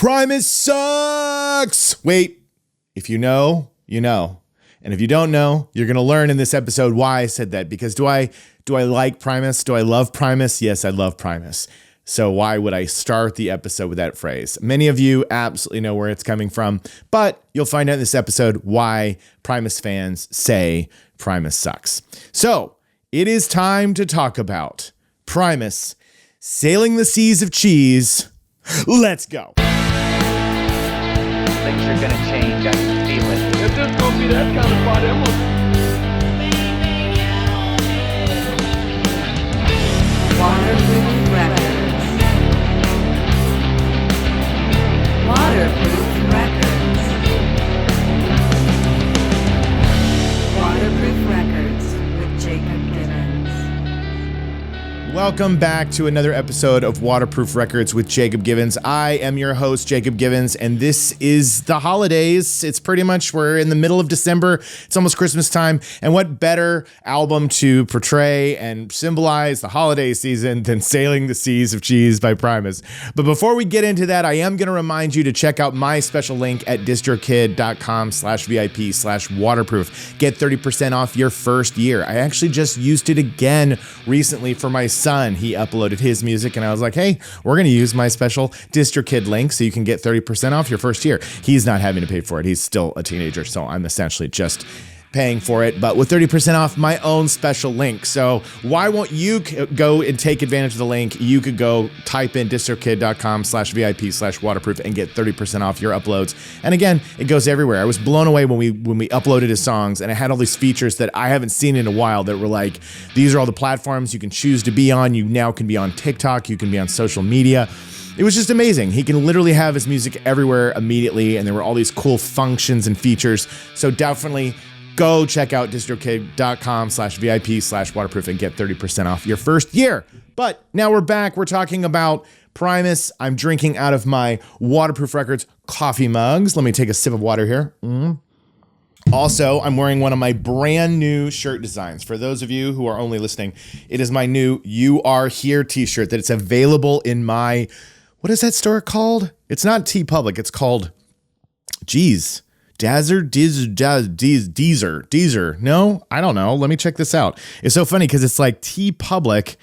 Primus sucks. Wait, if you know, you know. And if you don't know, you're going to learn in this episode why I said that. Because do I like Primus? Do I love Primus? Yes, I love Primus. So why would I start the episode with that phrase? Many of you absolutely know where it's coming from, but you'll find out in this episode why Primus fans say Primus sucks. So it is time to talk about Primus sailing the seas of cheese. Let's go. Things are gonna change, I can feel it. If this gonna be that kind of party, I'm gonna... Waterproof Records. Waterproof Records. Waterproof Records with Jacob Gibbons. Welcome back to another episode of Waterproof Records with Jacob Gibbons. I am your host, Jacob Gibbons, and this is the holidays. It's pretty much, we're in the middle of December. It's almost Christmas time. And what better album to portray and symbolize the holiday season than Sailing the Seas of Cheese by Primus? But before we get into that, I am going to remind you to check out my special link at distrokid.com/VIP/waterproof. Get 30% off your first year. I actually just used it again recently for my son. He uploaded his music and I was like, hey, we're going to use my special DistroKid link so you can get 30% off your first year. He's not having to pay for it. He's still a teenager, so I'm essentially just paying for it, but with 30% off my own special link. So why won't you go and take advantage of the link? You could go type in distrokid.com/VIP/waterproof and get 30% off your uploads. And again, it goes everywhere. I was blown away when we uploaded his songs, and it had all these features that I haven't seen in a while that were like, these are all the platforms you can choose to be on. You now can be on TikTok. You can be on social media. It was just amazing. He can literally have his music everywhere immediately, and there were all these cool functions and features. So definitely go check out distrokid.com/VIP/waterproof and get 30% off your first year. But now we're back. We're talking about Primus. I'm drinking out of my Waterproof Records coffee mugs. Let me take a sip of water here. Also, I'm wearing one of my brand new shirt designs. For those of you who are only listening, it is my new You Are Here t-shirt that it's available in my, what is that store called? It's not TeePublic. It's called, Deezer. No, I don't know. Let me check this out. It's so funny because it's like TeePublic,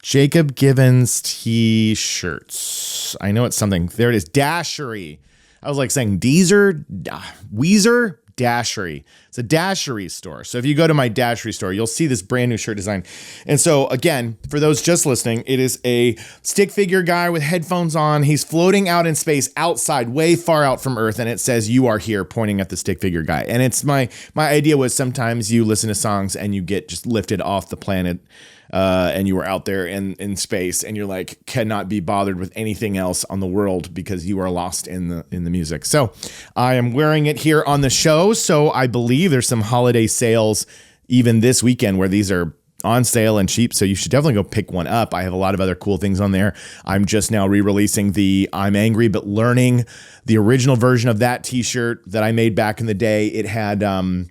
Jacob Gibbons t-shirts. I know it's something. There it is. Dashery. I was like saying Deezer, Weezer, Dashery. It's a Dashery store. So if you go to my Dashery store, you'll see this brand new shirt design. And so again, for those just listening, it is a stick figure guy with headphones on. He's floating out in space outside, way far out from Earth. And it says, "You are here," pointing at the stick figure guy. And it's my idea was sometimes you listen to songs and you get just lifted off the planet. And you were out there in space and you're like, cannot be bothered with anything else on the world because you are lost in the music. So I am wearing it here on the show. So I believe there's some holiday sales even this weekend where these are on sale and cheap. So you should definitely go pick one up. I have a lot of other cool things on there. I'm just now re-releasing the I'm Angry But Learning, the original version of that t-shirt that I made back in the day. It had a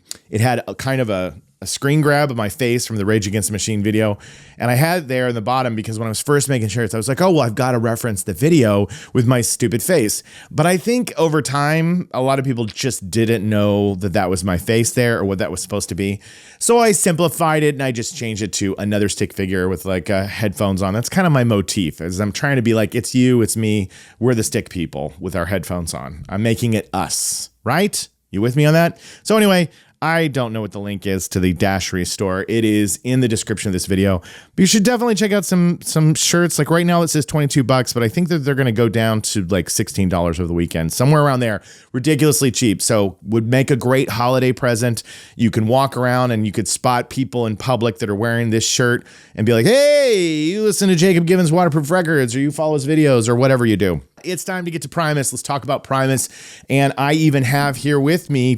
kind of a screen grab of my face from the Rage Against the Machine video. And I had it there in the bottom because when I was first making shirts, I was like, oh, well, I've got to reference the video with my stupid face. But I think over time, a lot of people just didn't know that that was my face there or what that was supposed to be. So I simplified it and I just changed it to another stick figure with like headphones on. That's kind of my motif, as I'm trying to be like, it's you, it's me. We're the stick people with our headphones on. I'm making it us, right? You with me on that? So anyway, I don't know what the link is to the Dashery store. It is in the description of this video. But you should definitely check out some shirts. Like right now it says $22, but I think that they're going to go down to like $16 over the weekend, somewhere around there. Ridiculously cheap. So would make a great holiday present. You can walk around and you could spot people in public that are wearing this shirt and be like, hey, you listen to Jacob Gibbons Waterproof Records, or you follow his videos, or whatever you do. It's time to get to Primus. Let's talk about Primus. And I even have here with me,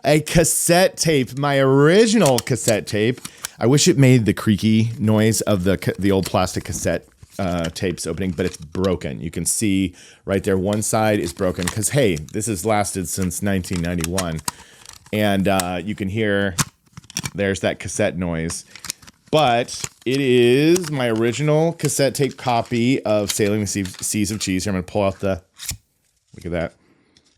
a cassette tape, my original cassette tape. I wish it made the creaky noise of the old plastic cassette tapes opening, but it's broken. You can see right there, one side is broken because, hey, this has lasted since 1991. And you can hear, there's that cassette noise. But it is my original cassette tape copy of Sailing the Seas of Cheese. Here, I'm going to pull out the, look at that.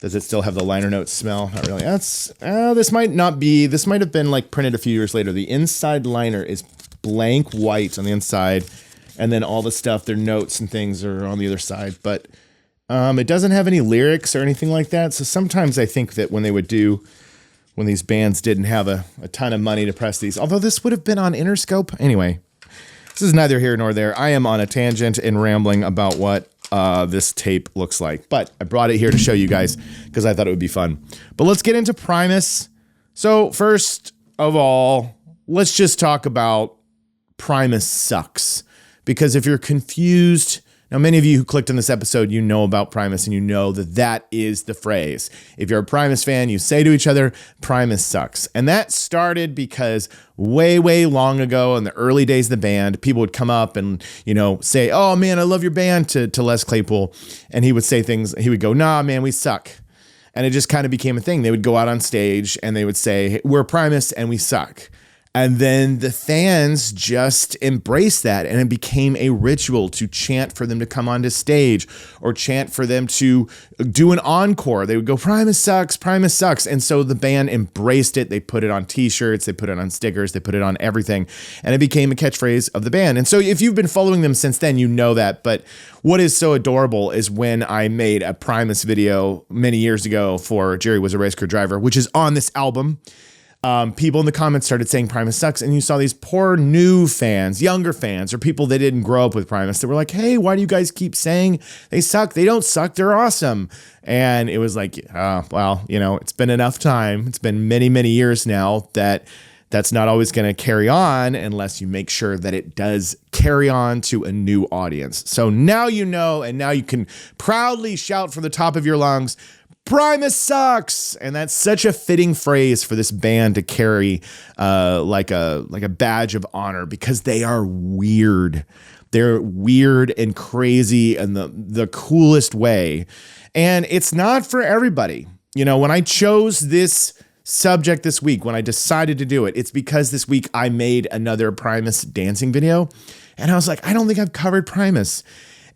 Does it still have the liner notes smell? Not really. This might have been like printed a few years later. The inside liner is blank white on the inside. And then all the stuff, their notes and things are on the other side. But it doesn't have any lyrics or anything like that. So sometimes I think that when these bands didn't have a ton of money to press these, although this would have been on Interscope. Anyway, this is neither here nor there. I am on a tangent and rambling about what this tape looks like. But I brought it here to show you guys because I thought it would be fun. But let's get into Primus. So first of all, let's just talk about Primus sucks. Because if you're confused, now many of you who clicked on this episode, you know about Primus and you know that that is the phrase. If you're a Primus fan, you say to each other, Primus sucks. And that started because way, way long ago in the early days of the band, people would come up and, say, oh man, I love your band to Les Claypool. And he would say things, he would go, nah, man, we suck. And it just kind of became a thing. They would go out on stage and they would say, hey, we're Primus and we suck. And then the fans just embraced that, and it became a ritual to chant for them to come onto stage or chant for them to do an encore. They would go, Primus sucks, Primus sucks. And so the band embraced it. They put it on t-shirts, they put it on stickers, they put it on everything, and it became a catchphrase of the band. And so if you've been following them since then, you know that. But what is so adorable is when I made a Primus video many years ago for Jerry Was a Race Car Driver, which is on this album. People in the comments started saying Primus sucks, and you saw these poor new fans, younger fans, or people that didn't grow up with Primus that were like, hey, why do you guys keep saying they suck? They don't suck. They're awesome. And it was like, well, it's been enough time. It's been many, many years now that's not always going to carry on unless you make sure that it does carry on to a new audience. So now you know, and now you can proudly shout from the top of your lungs, Primus sucks. And that's such a fitting phrase for this band to carry like a badge of honor, because they are weird. They're weird and crazy in the coolest way. And it's not for everybody. When I chose this subject this week, when I decided to do it, it's because this week I made another Primus dancing video. And I was like, I don't think I've covered Primus.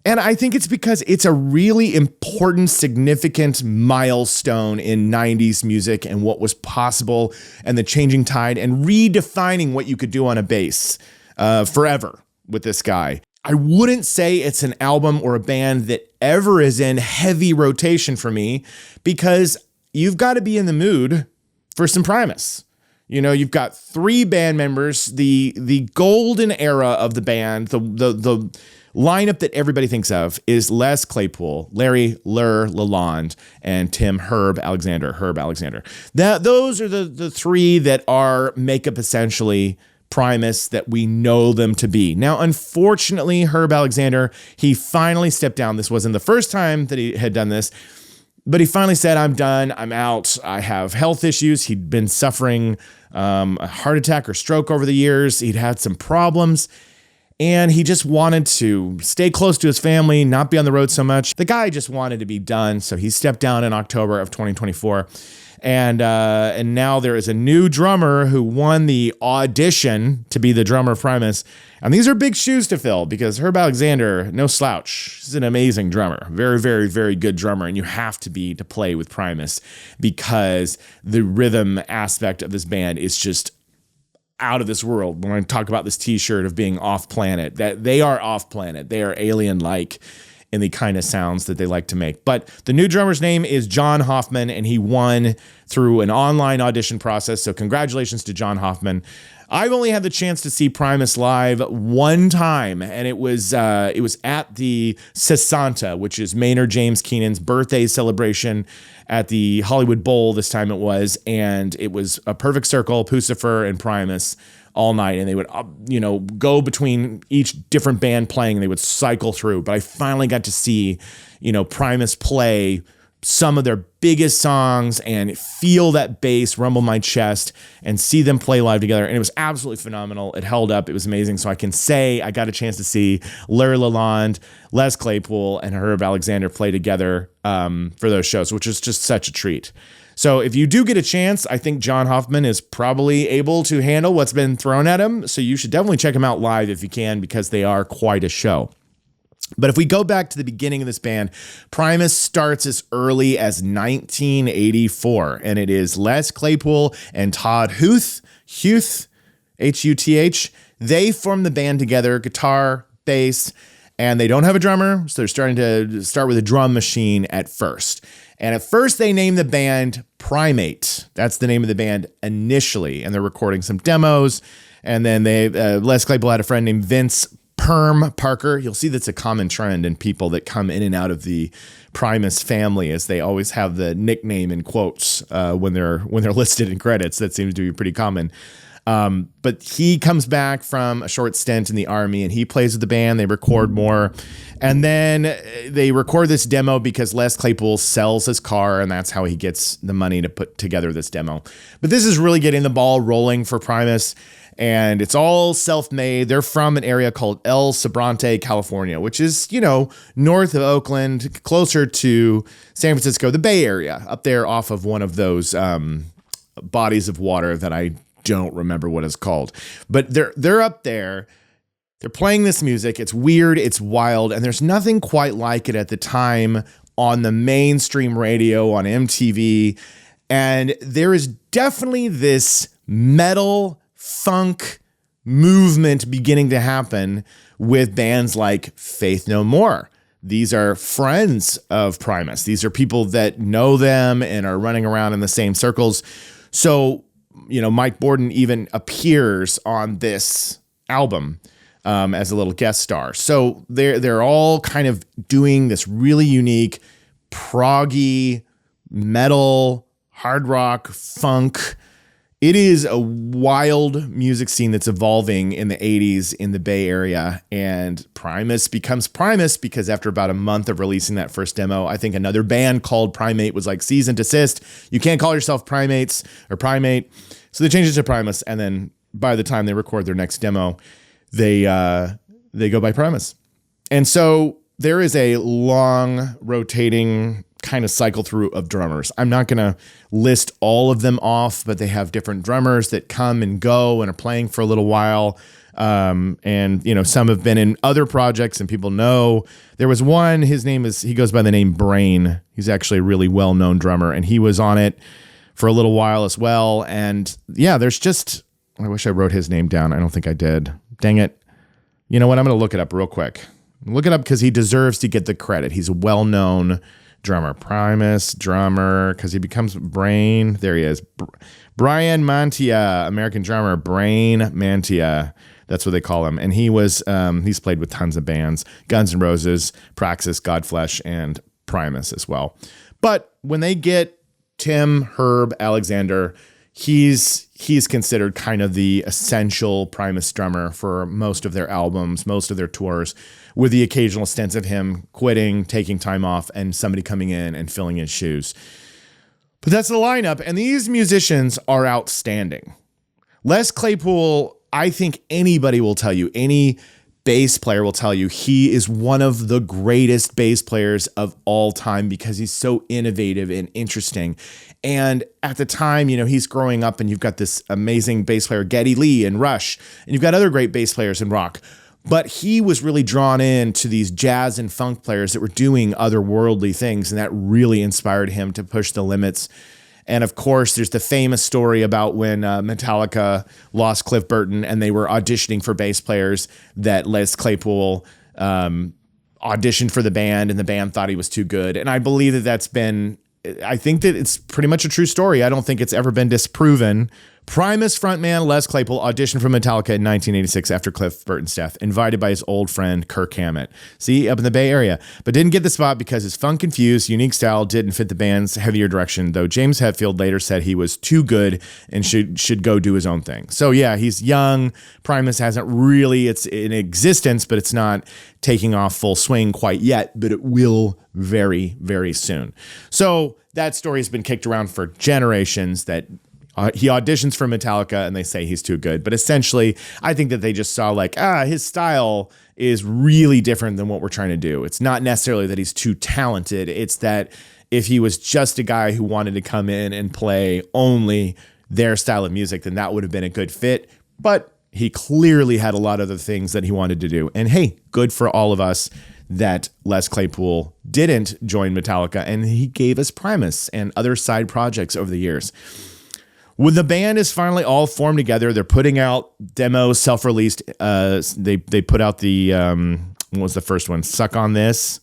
And I think it's because it's a really important, significant milestone in 90s music and what was possible and the changing tide and redefining what you could do on a bass forever with this guy. I wouldn't say it's an album or a band that ever is in heavy rotation for me, because you've got to be in the mood for some Primus. You've got three band members, the golden era of the band, the lineup that everybody thinks of is Les Claypool, Larry Lur Lalonde, and Tim Herb Alexander. Those are the three that make up essentially Primus that we know them to be. Now, unfortunately, Herb Alexander, he finally stepped down. This wasn't the first time that he had done this, but he finally said, I'm done, I'm out, I have health issues. He'd been suffering a heart attack or stroke over the years. He'd had some problems. And he just wanted to stay close to his family, not be on the road so much. The guy just wanted to be done, so he stepped down in October of 2024. And now there is a new drummer who won the audition to be the drummer of Primus. And these are big shoes to fill, because Herb Alexander, no slouch, he's an amazing drummer. Very, very, very good drummer. And you have to be to play with Primus, because the rhythm aspect of this band is just out of this world. When I talk about this t-shirt of being off planet, that they are off planet, they are alien-like in the kind of sounds that they like to make. But the new drummer's name is John Hoffman, and he won through an online audition process. So congratulations to John Hoffman. I've only had the chance to see Primus live one time, and it was at the Sesanta, which is Maynard James Keenan's birthday celebration at the Hollywood Bowl. This time it was, and it was a perfect circle, Pucifer and Primus all night, and they would go between each different band playing, and they would cycle through. But I finally got to see Primus play some of their biggest songs and feel that bass rumble my chest and see them play live together. And it was absolutely phenomenal. It held up. It was amazing. So I can say I got a chance to see Larry Lalonde, Les Claypool, and Herb Alexander play together for those shows, which is just such a treat. So if you do get a chance, I think John Hoffman is probably able to handle what's been thrown at him. So you should definitely check him out live if you can, because they are quite a show. But if we go back to the beginning of this band, Primus starts as early as 1984, and it is Les Claypool and Todd Huth, Huth. They form the band together, guitar, bass, and they don't have a drummer, so they're starting to start with a drum machine at first. And at first they named the band Primate. That's the name of the band initially, and they're recording some demos. And then Les Claypool had a friend named Vince Perm Parker. You'll see that's a common trend in people that come in and out of the Primus family, as they always have the nickname in quotes when they're listed in credits. That seems to be pretty common. But he comes back from a short stint in the army and he plays with the band. They record more, and then they record this demo because Les Claypool sells his car, and that's how he gets the money to put together this demo. But this is really getting the ball rolling for Primus. And it's all self-made. They're from an area called El Sobrante, California, which is, north of Oakland, closer to San Francisco, the Bay Area, up there off of one of those bodies of water that I don't remember what it's called. But they're up there. They're playing this music. It's weird. It's wild. And there's nothing quite like it at the time on the mainstream radio, on MTV. And there is definitely this metal funk movement beginning to happen with bands like Faith No More. These are friends of Primus. These are people that know them and are running around in the same circles. So, Mike Borden even appears on this album as a little guest star. So they're all kind of doing this really unique proggy metal, hard rock, funk. It is a wild music scene that's evolving in the 80s in the Bay Area, and Primus becomes Primus because after about a month of releasing that first demo, I think another band called Primate was like, cease and desist. You can't call yourself Primates or Primate. So they changed it to Primus, and then by the time they record their next demo, they go by Primus. And so there is a long rotating kind of cycle through of drummers. I'm not going to list all of them off, but they have different drummers that come and go and are playing for a little while. And some have been in other projects and people know. There was one, he goes by the name Brain. He's actually a really well-known drummer, and he was on it for a little while as well. And yeah, I wish I wrote his name down. I don't think I did. Dang it. You know what? I'm going to look it up real quick. Look it up because he deserves to get the credit. He's a well-known drummer. Primus drummer, because he becomes Brain. There he is. Brian Mantia, American drummer. Brain Mantia. That's what they call him. And he's played with tons of bands. Guns N' Roses, Praxis, Godflesh, and Primus as well. But when they get Tim Herb Alexander, he's considered kind of the essential Primus drummer for most of their albums, most of their tours, with the occasional stints of him quitting, taking time off, and somebody coming in and filling his shoes. But that's the lineup, and these musicians are outstanding. Les Claypool, I think anybody will tell you, any bass player will tell you, he is one of the greatest bass players of all time because he's so innovative and interesting. And at the time, he's growing up, and you've got this amazing bass player, Geddy Lee and Rush, and you've got other great bass players in rock. But he was really drawn in to these jazz and funk players that were doing otherworldly things, and that really inspired him to push the limits. And of course, there's the famous story about when Metallica lost Cliff Burton and they were auditioning for bass players, that Les Claypool auditioned for the band and the band thought he was too good. And I believe I think that it's pretty much a true story. I don't think it's ever been disproven, Primus frontman Les Claypool auditioned for Metallica in 1986 after Cliff Burton's death, invited by his old friend Kirk Hammett. See, up in the Bay Area, but didn't get the spot because his funk-infused, unique style didn't fit the band's heavier direction, though James Hetfield later said he was too good and should go do his own thing. So yeah, he's young. Primus hasn't really, it's in existence, but it's not taking off full swing quite yet, but it will very, very soon. So that story has been kicked around for generations that he auditions for Metallica and they say he's too good. But essentially, I think that they just saw like, his style is really different than what we're trying to do. It's not necessarily that he's too talented. It's that if he was just a guy who wanted to come in and play only their style of music, then that would have been a good fit. But he clearly had a lot of other things that he wanted to do. And hey, good for all of us that Les Claypool didn't join Metallica and he gave us Primus and other side projects over the years. When the band is finally all formed together, they're putting out demos, self-released. They put out the, what was the first one? Suck on This.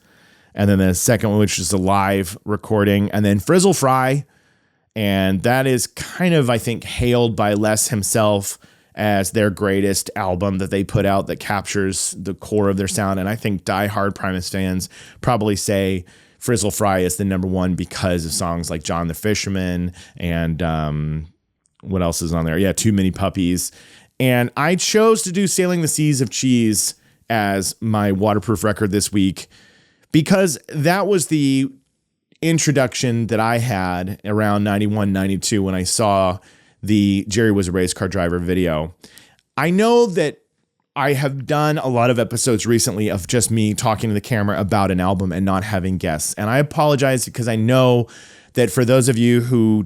And then the second one, which is a live recording. And then Frizzle Fry. And that is kind of, I think, hailed by Les himself as their greatest album that they put out that captures the core of their sound. And I think diehard Primus fans probably say Frizzle Fry is the number one because of songs like John the Fisherman and what else is on there? Yeah, Too Many Puppies. And I chose to do Sailing the Seas of Cheese as my waterproof record this week because that was the introduction that I had around 91, 92 when I saw the Jerry Was a Race Car Driver video. I know that I have done a lot of episodes recently of just me talking to the camera about an album and not having guests. And I apologize because I know that for those of you who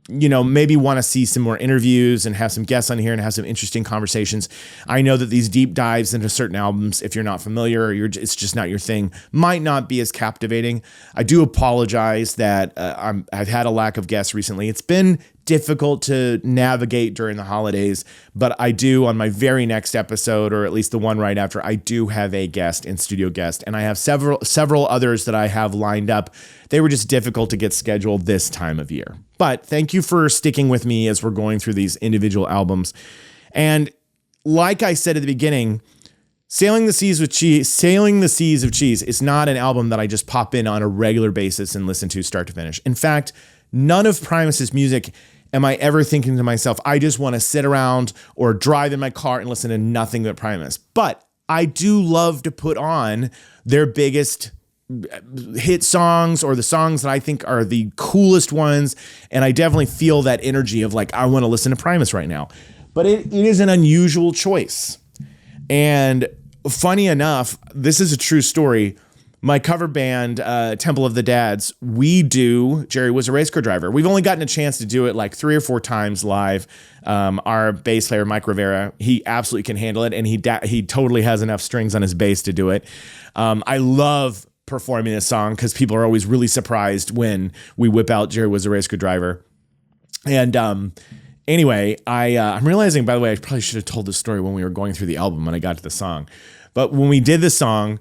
maybe want to see some more interviews and have some guests on here and have some interesting conversations. I know that these deep dives into certain albums, if you're not familiar or it's just not your thing, might not be as captivating. I do apologize that I've had a lack of guests recently. It's been difficult to navigate during the holidays, but I do on my very next episode, or at least the one right after, I do have a guest and studio guest, and I have several others that I have lined up. They were just difficult to get scheduled this time of year. But thank you for sticking with me as we're going through these individual albums. And like I said at the beginning, Sailing the Seas of Cheese is not an album that I just pop in on a regular basis and listen to start to finish. In fact, none of Primus's music am I ever thinking to myself, I just want to sit around or drive in my car and listen to nothing but Primus. But I do love to put on their biggest hit songs or the songs that I think are the coolest ones. And I definitely feel that energy of like, I want to listen to Primus right now. But it is an unusual choice. And funny enough, this is a true story. My cover band, Temple of the Dads, we do Jerry Was a Race Car Driver. We've only gotten a chance to do it like 3 or 4 times live. Our bass player, Mike Rivera, he absolutely can handle it. And he totally has enough strings on his bass to do it. I love performing this song because people are always really surprised when we whip out Jerry Was a Race Car Driver. And anyway, I'm realizing, by the way, I probably should have told this story when we were going through the album when I got to the song. But when we did the song,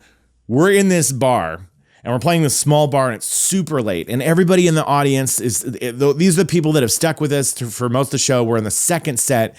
we're in this bar and we're playing this small bar and it's super late. And everybody in the audience these are the people that have stuck with us for most of the show. We're in the second set.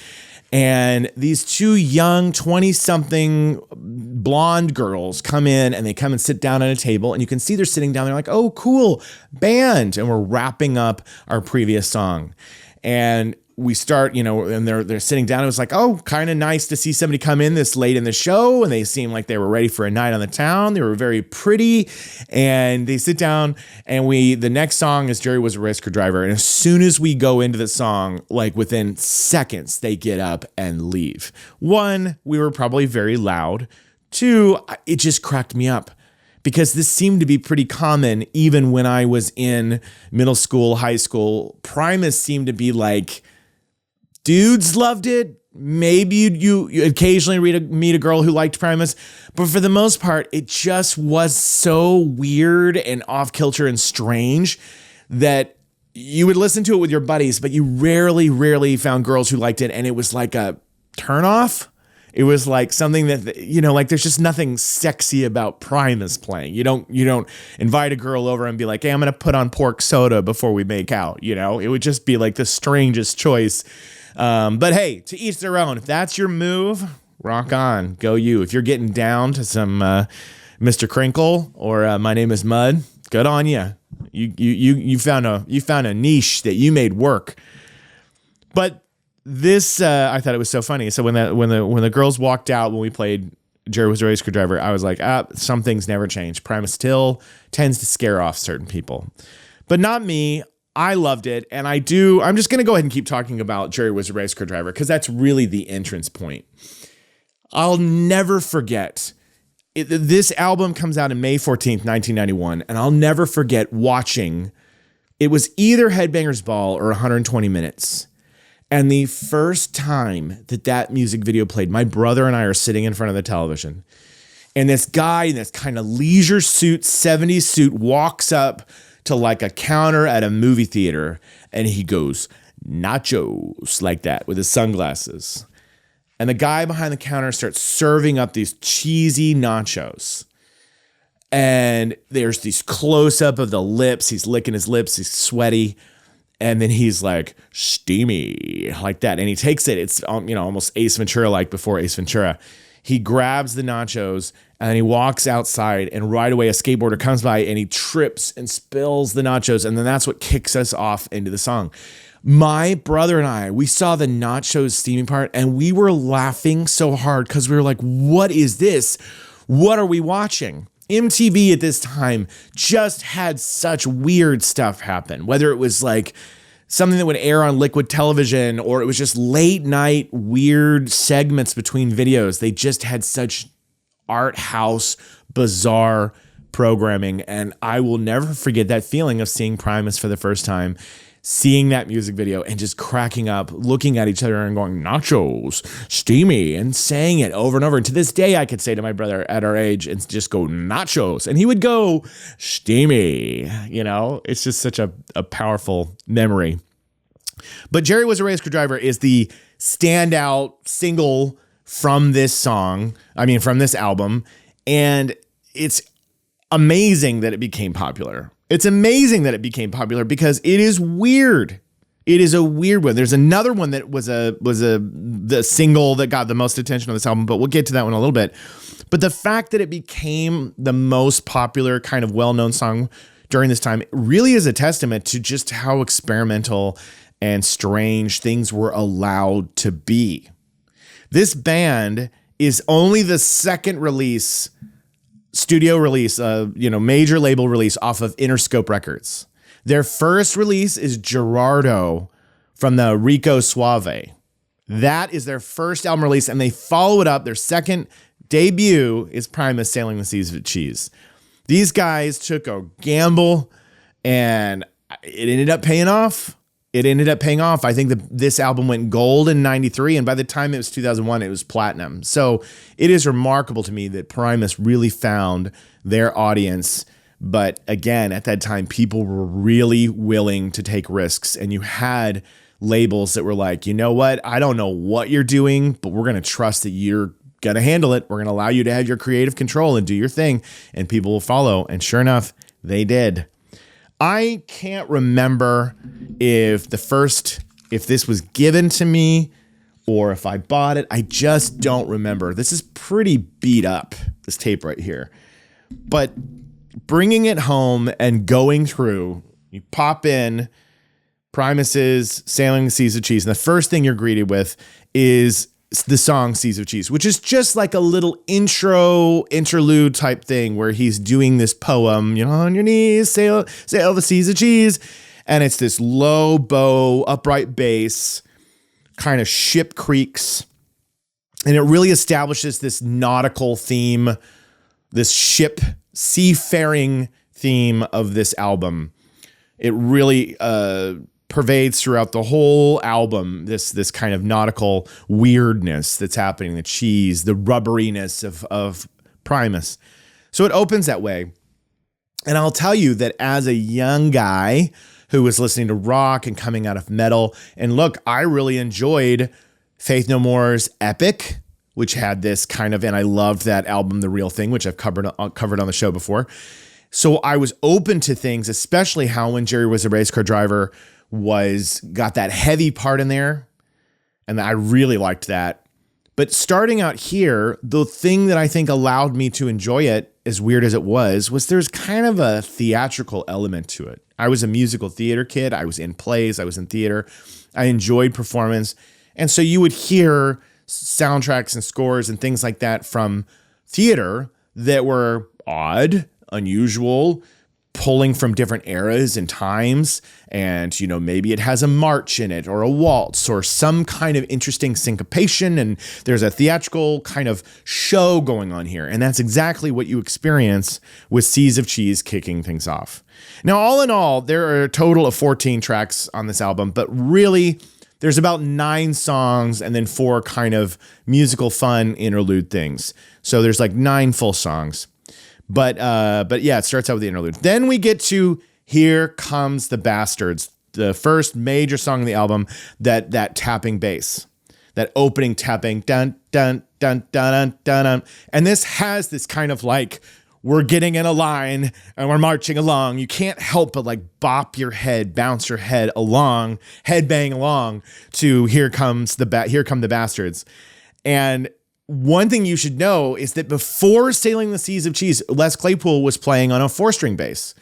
And these 2 young 20-something blonde girls come in and they come and sit down at a table and you can see they're sitting down there like, oh, cool, band. And we're wrapping up our previous song. And we start, and they're sitting down. It was like, oh, kind of nice to see somebody come in this late in the show. And they seemed like they were ready for a night on the town. They were very pretty. And they sit down and the next song is Jerry Was a Race Car Driver. And as soon as we go into the song, like within seconds, they get up and leave. 1, we were probably very loud. 2, it just cracked me up. Because this seemed to be pretty common even when I was in middle school, high school. Primus seemed to be like, dudes loved it. Maybe you occasionally meet a girl who liked Primus. But for the most part, it just was so weird and off kilter and strange that you would listen to it with your buddies, but you rarely found girls who liked it. And it was like a turnoff. It was like something that, like there's just nothing sexy about Primus playing. You don't invite a girl over and be like, hey, I'm going to put on pork soda before we make out. It would just be like the strangest choice. But hey, to each their own. If that's your move, rock on, go you. If you're getting down to some Mr. Crinkle or My Name Is Mud, good on you. You found a niche that you made work. But this I thought it was so funny. So when the girls walked out when we played Jerry Was a Race Screwdriver, I was like, some things never change. Primus still tends to scare off certain people, but not me. I loved it, and I'm just going to go ahead and keep talking about Jerry Was a Race Screwdriver because that's really the entrance point. I'll never forget. This album comes out on May 14th, 1991, and I'll never forget watching. It was either Headbangers Ball or 120 Minutes. And the first time that music video played, my brother and I are sitting in front of the television. And this guy in this kind of leisure suit, 70s suit, walks up to like a counter at a movie theater. And he goes, nachos, like that, with his sunglasses. And the guy behind the counter starts serving up these cheesy nachos. And there's this close-up of the lips. He's licking his lips. He's sweaty. And then he's like, steamy, like that. And he takes it. It's, almost Ace Ventura-like before Ace Ventura. He grabs the nachos and then he walks outside, and right away a skateboarder comes by and he trips and spills the nachos. And then that's what kicks us off into the song. My brother and I, we saw the nachos steamy part and we were laughing so hard because we were like, what is this? What are we watching? MTV at this time just had such weird stuff happen, whether it was like something that would air on liquid television or it was just late night weird segments between videos. They just had such art house, bizarre programming. And I will never forget that feeling of seeing Primus for the first time, seeing that music video and just cracking up, looking at each other and going, nachos, steamy, and saying it over and over. And to this day, I could say to my brother at our age and just go, nachos. And he would go, steamy. It's just such a powerful memory. But Jerry Was a Race Screwdriver is the standout single from this from this album. And it's amazing that it became popular. It's amazing that it became popular because it is weird. It is a weird one. There's another one that was the single that got the most attention on this album, but we'll get to that one in a little bit. But the fact that it became the most popular kind of well-known song during this time really is a testament to just how experimental and strange things were allowed to be. This band is only the second studio release, major label release off of Interscope Records. Their first release is Gerardo from the Rico Suave. That is their first album release, and they follow it up. Their second debut is Primus, Sailing the Seas of Cheese. These guys took a gamble, and it ended up paying off. I think this album went gold in 93, and by the time it was 2001, it was platinum. So it is remarkable to me that Primus really found their audience. But again, at that time, people were really willing to take risks, and you had labels that were like, you know what? I don't know what you're doing, but we're going to trust that you're going to handle it. We're going to allow you to have your creative control and do your thing, and people will follow. And sure enough, they did. I can't remember if this was given to me or if I bought it. I just don't remember. This is pretty beat up, this tape right here. But bringing it home and going through, you pop in Primus's Sailing the Seas of Cheese, and the first thing you're greeted with is the song Seas of Cheese, which is just like a little interlude type thing where he's doing this poem, on your knees, sail the seas of cheese. And it's this low bow, upright bass, kind of ship creaks. And it really establishes this nautical theme, this ship seafaring theme of this album. It really pervades throughout the whole album, this kind of nautical weirdness that's happening, the cheese, the rubberiness of Primus. So it opens that way. And I'll tell you that as a young guy who was listening to rock and coming out of metal, and look, I really enjoyed Faith No More's Epic, which had this kind of, and I loved that album, The Real Thing, which I've covered on the show before. So I was open to things, especially how when Jerry Was a Race Car Driver got that heavy part in there. And I really liked that. But starting out here, the thing that I think allowed me to enjoy it, as weird as it was there's kind of a theatrical element to it. I was a musical theater kid. I was in plays. I was in theater. I enjoyed performance. And so you would hear soundtracks and scores and things like that from theater that were odd, unusual, pulling from different eras and times. And, you know, maybe it has a march in it or a waltz or some kind of interesting syncopation. And there's a theatrical kind of show going on here. And that's exactly what you experience with Seas of Cheese kicking things off. Now, all in all, there are a total of 14 tracks on this album, but really there's about 9 songs and then 4 kind of musical fun interlude things. So there's like 9 full songs. But yeah, it starts out with the interlude. Then we get to Here Comes the Bastards, the first major song on the album, that tapping bass, that opening tapping, dun, dun, dun, dun, dun, dun, dun. And this has this kind of like, we're getting in a line and we're marching along. You can't help but like bop your head, bounce your head along, head bang along to Here Come the Bastards. And one thing you should know is that before Sailing the Seas of Cheese, Les Claypool was playing on a 4-string bass.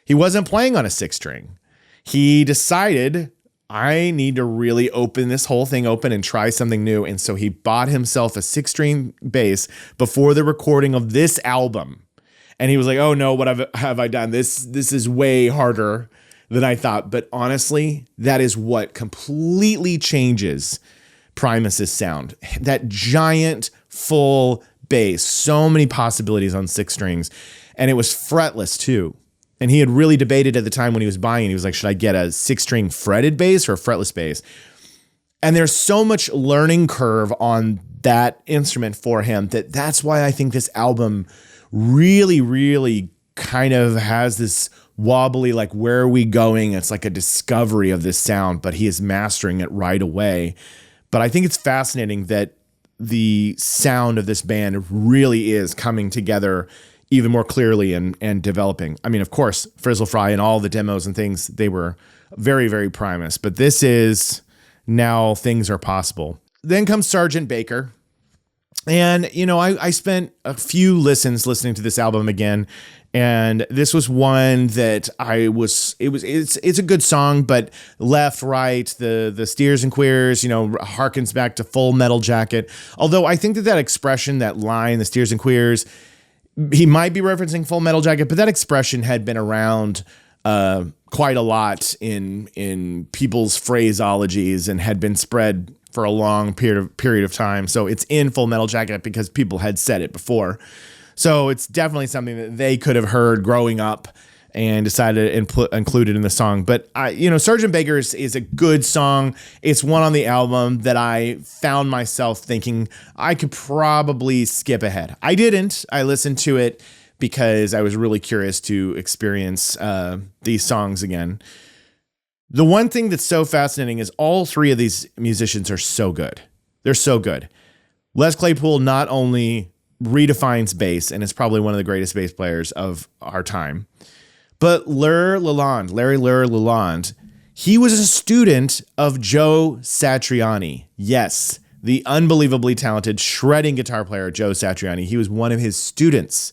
He wasn't playing on a 6-string. He decided, I need to really open this whole thing open and try something new. And so he bought himself a 6-string bass before the recording of this album. And he was like, oh no, what have I done? This is way harder than I thought. But honestly, that is what completely changes Primus's sound. That giant full bass, so many possibilities on 6 strings, and it was fretless too. And he had really debated at the time when he was buying it. He was like, should I get a 6-string fretted bass or a fretless bass? And there's so much learning curve on that instrument for him that's why I think this album really, really kind of has this wobbly, like, where are we going? It's like a discovery of this sound, but he is mastering it right away. But I think it's fascinating that the sound of this band really is coming together even more clearly and developing. I mean, of course, Frizzle Fry and all the demos and things, they were very, very Primus. But this is now things are possible. Then comes Sergeant Baker. And, you know, I spent a few listens listening to this album again. And this was one that it's a good song, but left, right, the steers and queers, you know, harkens back to Full Metal Jacket. Although I think that expression, that line, the steers and queers, he might be referencing Full Metal Jacket, but that expression had been around quite a lot in people's phraseologies and had been spread for a long period of time. So it's in Full Metal Jacket because people had said it before. So it's definitely something that they could have heard growing up and decided to include it in the song. But Sergeant Baker is a good song. It's one on the album that I found myself thinking I could probably skip ahead. I didn't. I listened to it because I was really curious to experience these songs again. The one thing that's so fascinating is all 3 of these musicians are so good. They're so good. Les Claypool not only redefines bass and is probably one of the greatest bass players of our time, but Larry Lalonde, he was a student of Joe Satriani. Yes, the unbelievably talented shredding guitar player Joe Satriani. He was one of his students.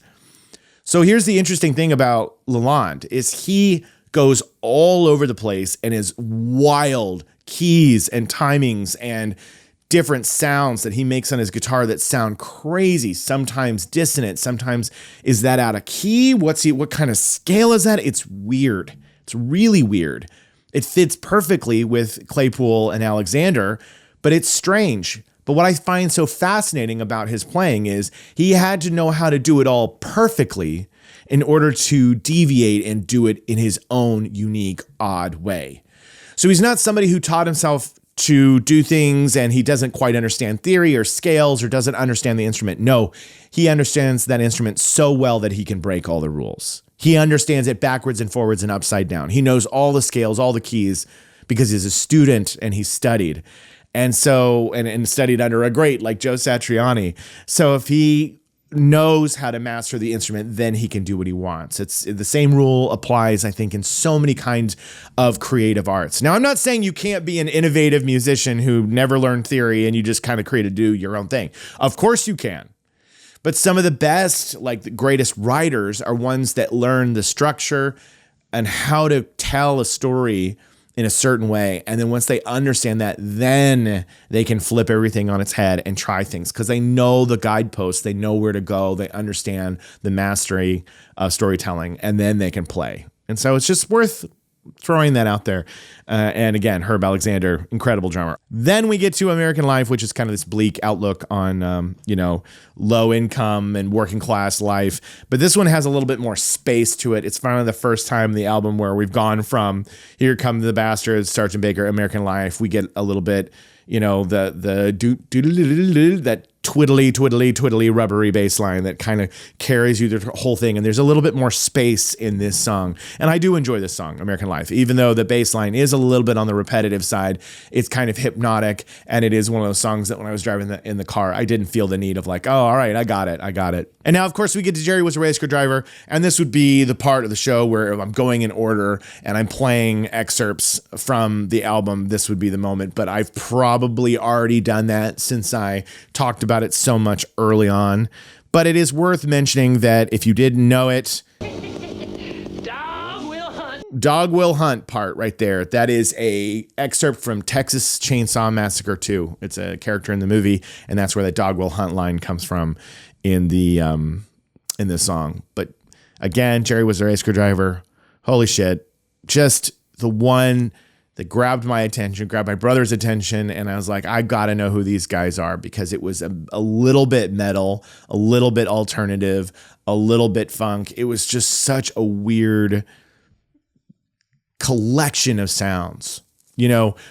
So here's the interesting thing about Lalonde is he goes all over the place and is wild keys and timings and different sounds that he makes on his guitar that sound crazy, sometimes dissonant, sometimes is that out of key? What kind of scale is that? It's weird. It's really weird. It fits perfectly with Claypool and Alexander, but it's strange. But what I find so fascinating about his playing is he had to know how to do it all perfectly in order to deviate and do it in his own unique, odd way. So he's not somebody who taught himself to do things and he doesn't quite understand theory or scales or doesn't understand the instrument. No, he understands that instrument so well that he can break all the rules. He understands it backwards and forwards and upside down. He knows all the scales, all the keys, because he's a student and he studied. And so, and studied under a great like Joe Satriani. So if he knows how to master the instrument, then he can do what he wants. It's the same rule applies, I think, in so many kinds of creative arts. Now, I'm not saying you can't be an innovative musician who never learned theory and you just kind of do your own thing. Of course you can. But some of the best, like the greatest writers, are ones that learn the structure and how to tell a story in a certain way. And then once they understand that, then they can flip everything on its head and try things because they know the guideposts, they know where to go, they understand the mastery of storytelling, and then they can play. And so it's just worth throwing that out there. And again, Herb Alexander, incredible drummer. Then we get to American Life, which is kind of this bleak outlook on, low income and working class life. But this one has a little bit more space to it. It's finally the first time in the album where we've gone from Here Come the Bastards, Sgt. Baker, American Life. We get a little bit, that twiddly rubbery bass line that kind of carries you the whole thing. And there's a little bit more space in this song. And I do enjoy this song, American Life, even though the bass line is a little bit on the repetitive side. It's kind of hypnotic. And it is one of those songs that when I was driving in the car, I didn't feel the need of like, oh, all right, I got it. And now, of course, we get to Jerry Was a Race Car Driver. And this would be the part of the show where I'm going in order and I'm playing excerpts from the album. This would be the moment. But I've probably already done that since I talked about it so much early on. But it is worth mentioning that if you didn't know it, Dog Will Hunt part right there, that is a excerpt from Texas Chainsaw Massacre 2. It's a character in the movie, and that's where that Dog Will Hunt line comes from in the song. But again, Jerry Was a Race Car Driver. Holy shit. Just the one that grabbed my attention, grabbed my brother's attention, and I was like, I gotta know who these guys are because it was a little bit metal, a little bit alternative, a little bit funk. It was just such a weird collection of sounds.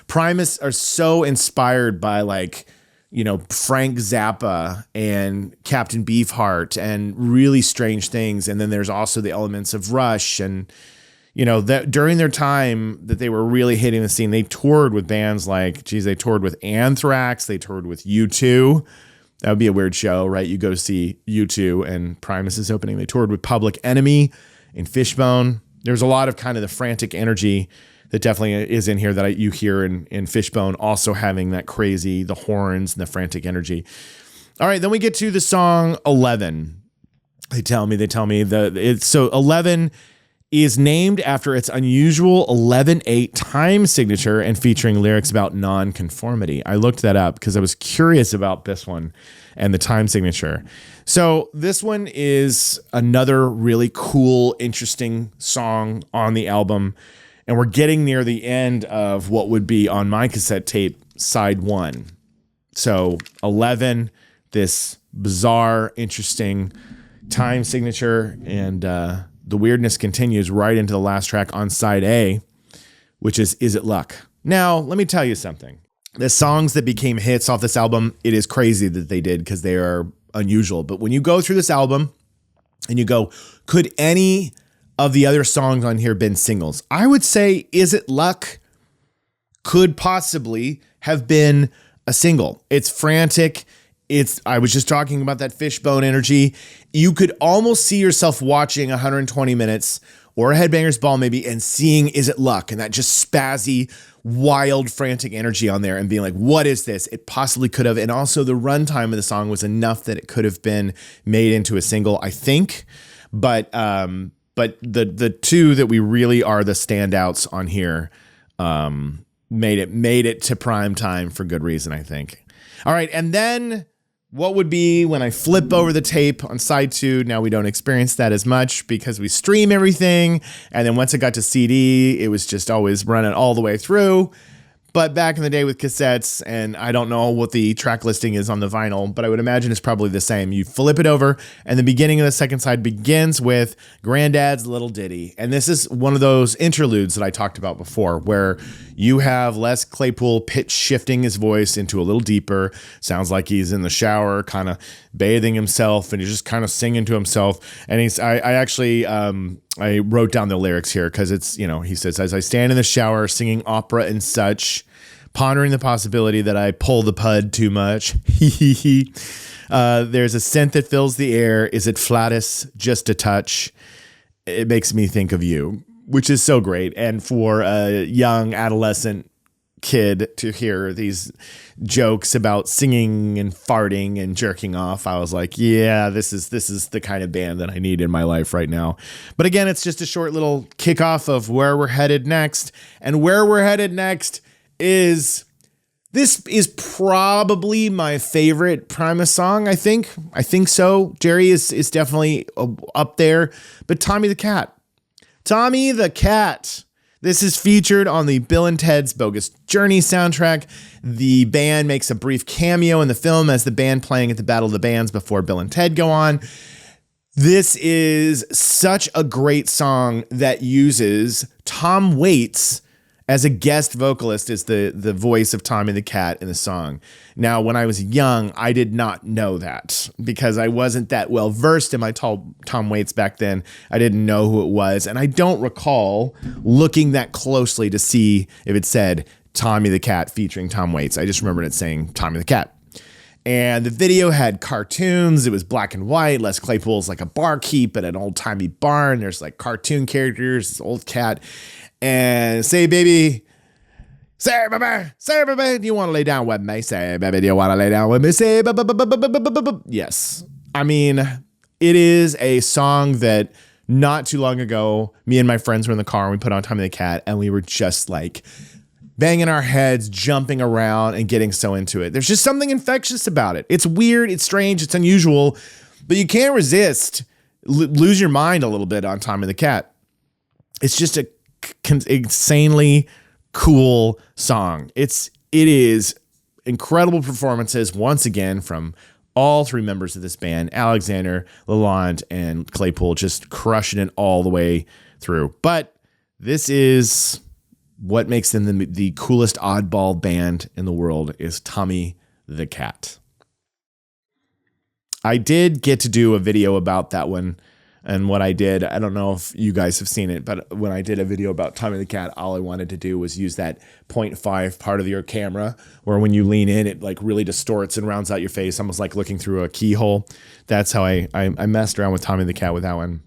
Primus are so inspired by Frank Zappa and Captain Beefheart and really strange things. And then there's also the elements of Rush and that during their time that they were really hitting the scene, they toured with bands they toured with Anthrax, they toured with U2. That would be a weird show, right? You go see U2 and Primus is opening. They toured with Public Enemy and Fishbone. There's a lot of kind of the frantic energy that definitely is in here that you hear in Fishbone, also having that crazy, the horns and the frantic energy. All right, then we get to the song 11. They tell me so 11 is named after its unusual 11/8 time signature and featuring lyrics about nonconformity. I looked that up because I was curious about this one and the time signature. So this one is another really cool, interesting song on the album. And we're getting near the end of what would be on my cassette tape, side 1. So 11, this bizarre, interesting time signature, and the weirdness continues right into the last track on side A, which is It Luck? Now, let me tell you something. The songs that became hits off this album, it is crazy that they did because they are unusual. But when you go through this album and you go, could any of the other songs on here been singles? I would say Is It Luck could possibly have been a single. It's frantic. I was just talking about that Fishbone energy. You could almost see yourself watching 120 minutes or a Headbangers Ball maybe and seeing Is It Luck? And that just spazzy, wild, frantic energy on there and being like, what is this? It possibly could have. And also the runtime of the song was enough that it could have been made into a single, I think. But the two that we really are the standouts on here made it to prime time for good reason, I think. All right, and then what would be when I flip over the tape on side 2? Now we don't experience that as much because we stream everything. And then once it got to CD, it was just always running all the way through. But back in the day with cassettes, and I don't know what the track listing is on the vinyl, but I would imagine it's probably the same. You flip it over, and the beginning of the second side begins with Granddad's Little Ditty. And this is one of those interludes that I talked about before, where you have Les Claypool pitch shifting his voice into a little deeper. Sounds like he's in the shower, kind of bathing himself, and he's just kind of singing to himself. And I wrote down the lyrics here because it's, he says, as I stand in the shower singing opera and such, pondering the possibility that I pull the pud too much. There's a scent that fills the air. Is it flatus? Just a touch. It makes me think of you, which is so great. And for a young adolescent kid to hear these jokes about singing and farting and jerking off, I was like, yeah, this is the kind of band that I need in my life right now. But again, it's just a short little kickoff of where we're headed next. And where we're headed next is, this is probably my favorite Primus song, I think. I think so. Jerry is definitely up there. But Tommy the Cat. Tommy the Cat. This is featured on the Bill and Ted's Bogus Journey soundtrack. The band makes a brief cameo in the film as the band playing at the Battle of the Bands before Bill and Ted go on. This is such a great song that uses Tom Waits as a guest vocalist, is the voice of Tommy the Cat in the song. Now, when I was young, I did not know that because I wasn't that well versed in my Tom Waits back then. I didn't know who it was. And I don't recall looking that closely to see if it said Tommy the Cat featuring Tom Waits. I just remembered it saying Tommy the Cat. And the video had cartoons. It was black and white. Les Claypool's like a barkeep at an old-timey bar, and there's like cartoon characters, this old cat. And say, baby, say, baby, do you want to lay down with me? Say, baby, do you want to lay down with me? Say, yes. I mean, it is a song that not too long ago, me and my friends were in the car and we put on Tommy the Cat and we were just like banging our heads, jumping around and getting so into it. There's just something infectious about it. It's weird, it's strange, it's unusual, but you can't resist. Lose your mind a little bit on Tommy the Cat. It's just a insanely cool song. It is incredible performances once again from all three members of this band, Alexander, Lalonde, and Claypool, just crushing it all the way through. But this is what makes them the coolest oddball band in the world, is Tommy the Cat. I did get to do a video about that one. And what I did, I don't know if you guys have seen it, but when I did a video about Tommy the Cat, all I wanted to do was use that 0.5 part of your camera where when you lean in, it like really distorts and rounds out your face, almost like looking through a keyhole. That's how I messed around with Tommy the Cat with that one.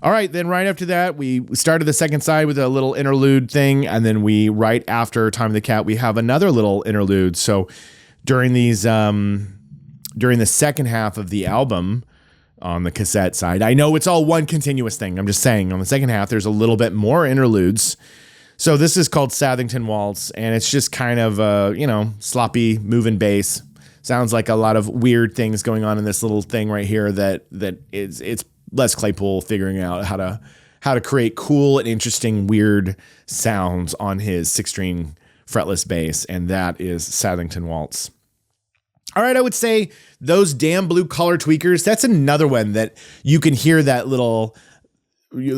All right, then right after that, we started the second side with a little interlude thing. And then right after Tommy the Cat, we have another little interlude. So during these, during the second half of the album, on the cassette side, I know it's all one continuous thing. I'm just saying on the second half, there's a little bit more interludes. So this is called Southington Waltz, and it's just kind of sloppy moving bass. Sounds like a lot of weird things going on in this little thing right here it's Les Claypool figuring out how to create cool and interesting weird sounds on his 6-string fretless bass, and that is Southington Waltz. All right, I would say those damn blue collar tweakers, that's another one that you can hear that little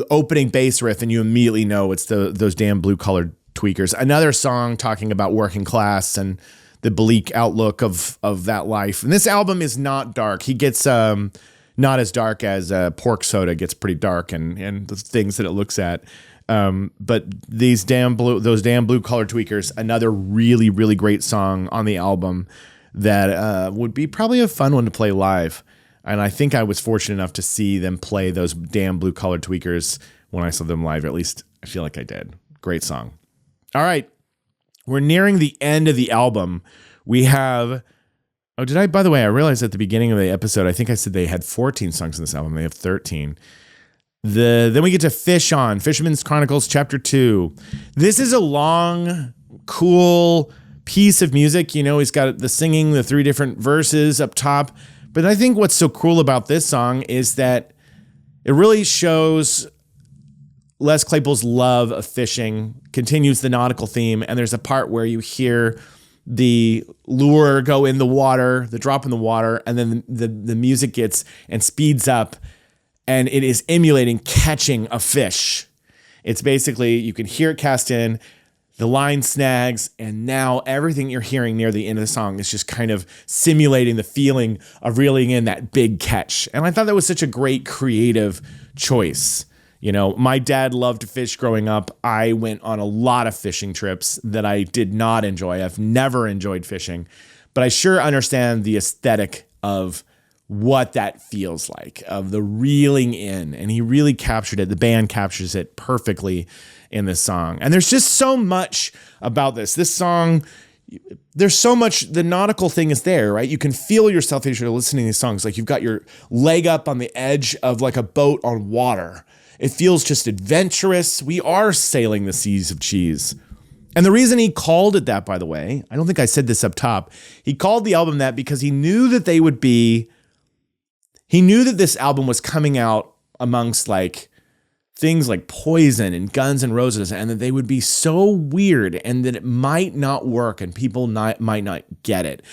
opening bass riff and you immediately know it's those damn blue colored tweakers. Another song talking about working class and the bleak outlook of that life. And this album is not dark. He gets not as dark as Pork Soda gets pretty dark and the things that it looks at. But those damn blue collar tweakers, another really, really great song on the album that would be probably a fun one to play live. And I think I was fortunate enough to see them play those damn blue colored tweakers when I saw them live. At least I feel like I did. Great song. All right. We're nearing the end of the album. We have... by the way, I realized at the beginning of the episode, I think I said they had 14 songs in this album. They have 13. Then we get to Fish On, Fisherman's Chronicles, Chapter 2. This is a long, cool piece of music. He's got the singing, the 3 different verses up top. But I think what's so cool about this song is that it really shows Les Claypool's love of fishing, continues the nautical theme, and there's a part where you hear the lure go in the water, the drop in the water, and then the music gets and speeds up, and it is emulating catching a fish. It's basically, you can hear it cast in, the line snags, and now everything you're hearing near the end of the song is just kind of simulating the feeling of reeling in that big catch. And I thought that was such a great creative choice. My dad loved to fish growing up. I went on a lot of fishing trips that I did not enjoy. I've never enjoyed fishing, but I sure understand the aesthetic of what that feels like, of the reeling in. And he really captured it. The band captures it perfectly in this song. And there's just so much about this. This song, there's so much, the nautical thing is there, right? You can feel yourself as you're listening to these songs. Like you've got your leg up on the edge of like a boat on water. It feels just adventurous. We are sailing the seas of cheese. And the reason he called it that, by the way, I don't think I said this up top. He called the album that because he knew that this album was coming out amongst like things like Poison and Guns N' Roses, and that they would be so weird and that it might not work and people might not get it.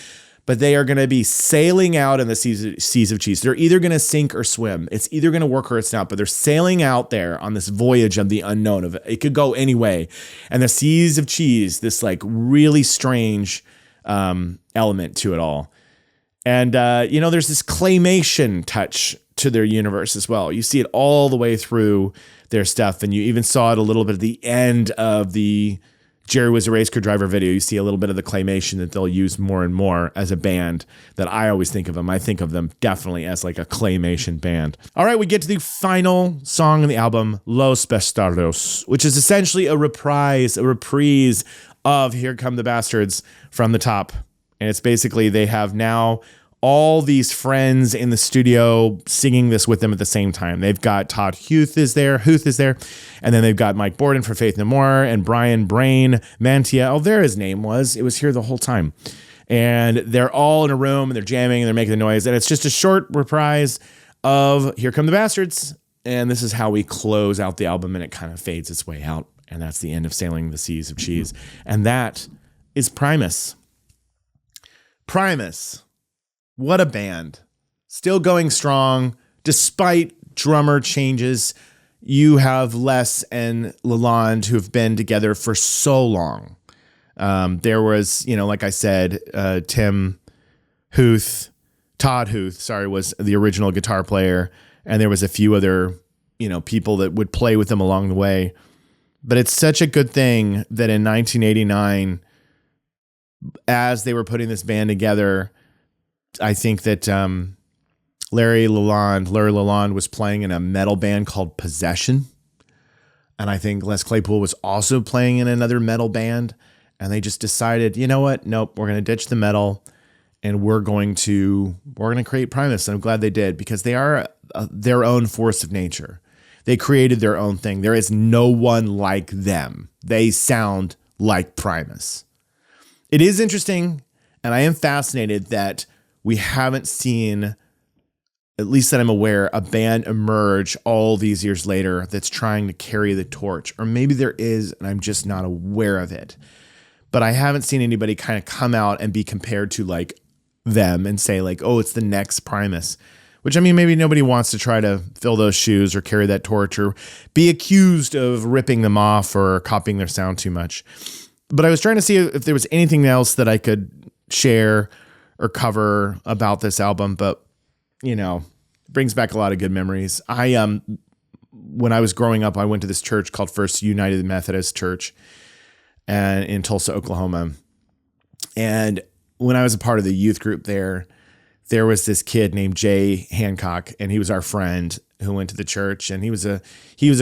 But they are going to be sailing out in the seas of cheese. They're either going to sink or swim. It's either going to work or it's not, but they're sailing out there on this voyage of the unknown. Of it could go any way. And the seas of cheese, this like really strange element to it all. And, there's this claymation touch to their universe as well. You see it all the way through their stuff. And you even saw it a little bit at the end of the Jerry Was a Race Car Driver video. You see a little bit of the claymation that they'll use more and more as a band that I always think of them. I think of them definitely as like a claymation band. All right, we get to the final song on the album, Los Bastardos, which is essentially a reprise of Here Come the Bastards from the top. And it's basically they have now all these friends in the studio singing this with them at the same time. They've got Todd Huth is there, and then they've got Mike Borden for Faith No More, and Brian Brain Mantia. Oh, there his name was. It was here the whole time. And they're all in a room, and they're jamming, and they're making the noise. And it's just a short reprise of Here Come the Bastards. And this is how we close out the album, and it kind of fades its way out. And that's the end of Sailing the Seas of Cheese. And that is Primus. Primus. What a band. Still going strong despite drummer changes. You have Les and Lalonde who have been together for so long. There was, like I said, Todd Huth, was the original guitar player. And there was a few other, people that would play with them along the way. But it's such a good thing that in 1989, as they were putting this band together, I think that Larry Lalonde was playing in a metal band called Possession. And I think Les Claypool was also playing in another metal band. And they just decided, you know what? Nope, we're going to ditch the metal and we're going to create Primus. And I'm glad they did, because they are their own force of nature. They created their own thing. There is no one like them. They sound like Primus. It is interesting, and I am fascinated that we haven't seen, at least that I'm aware, a band emerge all these years later that's trying to carry the torch. Or maybe there is, and I'm just not aware of it. But I haven't seen anybody kind of come out and be compared to like them and say like, oh, it's the next Primus. Which, I mean, maybe nobody wants to try to fill those shoes or carry that torch or be accused of ripping them off or copying their sound too much. But I was trying to see if there was anything else that I could share or cover about this album, but brings back a lot of good memories. When I was growing up, I went to this church called First United Methodist Church and in Tulsa, Oklahoma. And when I was a part of the youth group there was this kid named Jay Hancock, and he was our friend who went to the church, and he was a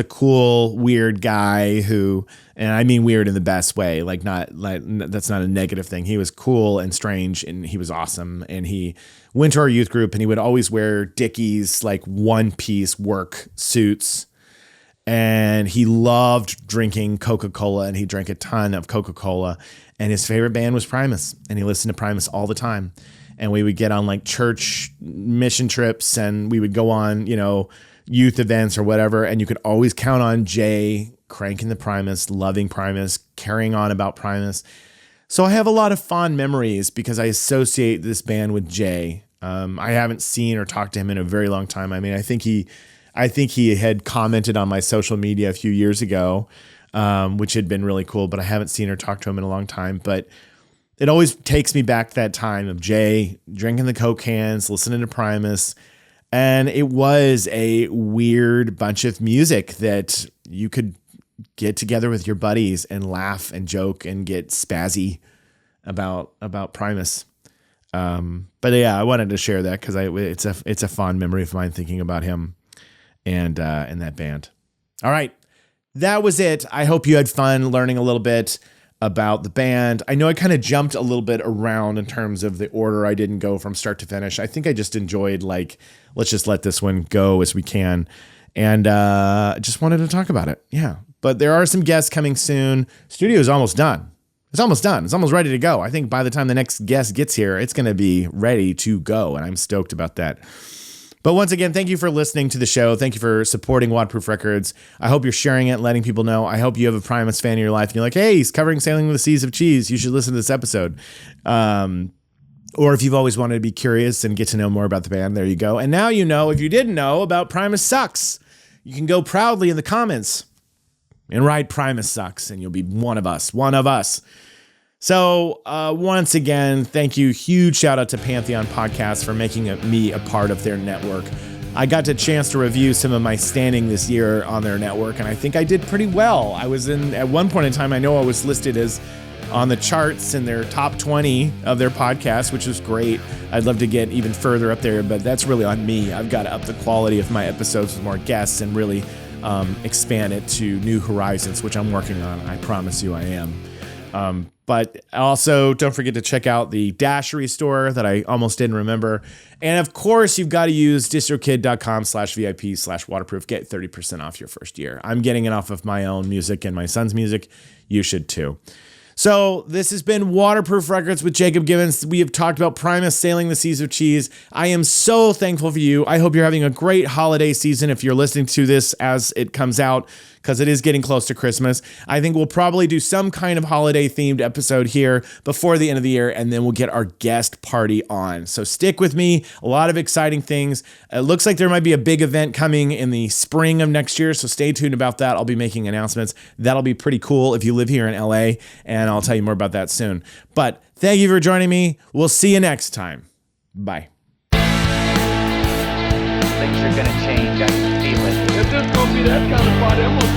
cool, weird guy who, and I mean weird in the best way, like that's not a negative thing. He was cool and strange, and he was awesome. And he went to our youth group, and he would always wear Dickies, like one-piece work suits. And he loved drinking Coca-Cola, and he drank a ton of Coca-Cola. And his favorite band was Primus, and he listened to Primus all the time. And we would get on like church mission trips, and we would go on, youth events or whatever. And you could always count on Jay cranking the Primus, loving Primus, carrying on about Primus. So I have a lot of fond memories because I associate this band with Jay. I haven't seen or talked to him in a very long time. I mean, I think he had commented on my social media a few years ago, which had been really cool, but I haven't seen or talked to him in a long time. But it always takes me back to that time of Jay drinking the Coke cans, listening to Primus. And it was a weird bunch of music that you could get together with your buddies and laugh and joke and get spazzy about Primus. But yeah, I wanted to share that because it's a fond memory of mine thinking about him and that band. All right, that was it. I hope you had fun learning a little bit about the band. I know I kind of jumped a little bit around in terms of the order. I didn't go from start to finish. I think I just enjoyed let's just let this one go as we can. And just wanted to talk about it. Yeah. But there are some guests coming soon. Studio is almost done. It's almost done. It's almost ready to go. I think by the time the next guest gets here, it's going to be ready to go. And I'm stoked about that. But once again, thank you for listening to the show. Thank you for supporting Waterproof Records. I hope you're sharing it, letting people know. I hope you have a Primus fan in your life and you're like, hey, he's covering Sailing with the Seas of Cheese. You should listen to this episode. Or if you've always wanted to be curious and get to know more about the band, there you go. And now you know, if you didn't know, about Primus Sucks. You can go proudly in the comments and write Primus Sucks and you'll be one of us. So once again, thank you. Huge shout out to Pantheon Podcasts for making me a part of their network. I got the chance to review some of my standing this year on their network, and I think I did pretty well. I was at one point in time, I know I was listed as on the charts in their top 20 of their podcasts, which is great. I'd love to get even further up there, but that's really on me. I've got to up the quality of my episodes with more guests and really expand it to new horizons, which I'm working on. I promise you I am. But also, don't forget to check out the Dashery store that I almost didn't remember. And of course, you've got to use distrokid.com/VIP/waterproof. Get 30% off your first year. I'm getting it off of my own music and my son's music. You should too. So this has been Waterproof Records with Jacob Gibbons. We have talked about Primus Sailing the Seas of Cheese. I am so thankful for you. I hope you're having a great holiday season if you're listening to this as it comes out, because it is getting close to Christmas. I think we'll probably do some kind of holiday themed episode here before the end of the year, and then we'll get our guest party on. So stick with me. A lot of exciting things. It looks like there might be a big event coming in the spring of next year, so stay tuned about that. I'll be making announcements. That'll be pretty cool if you live here in LA, and I'll tell you more about that soon. But thank you for joining me. We'll see you next time. Bye. Things are gonna change. I can feel it. If this gonna be that kind of party, I'm gonna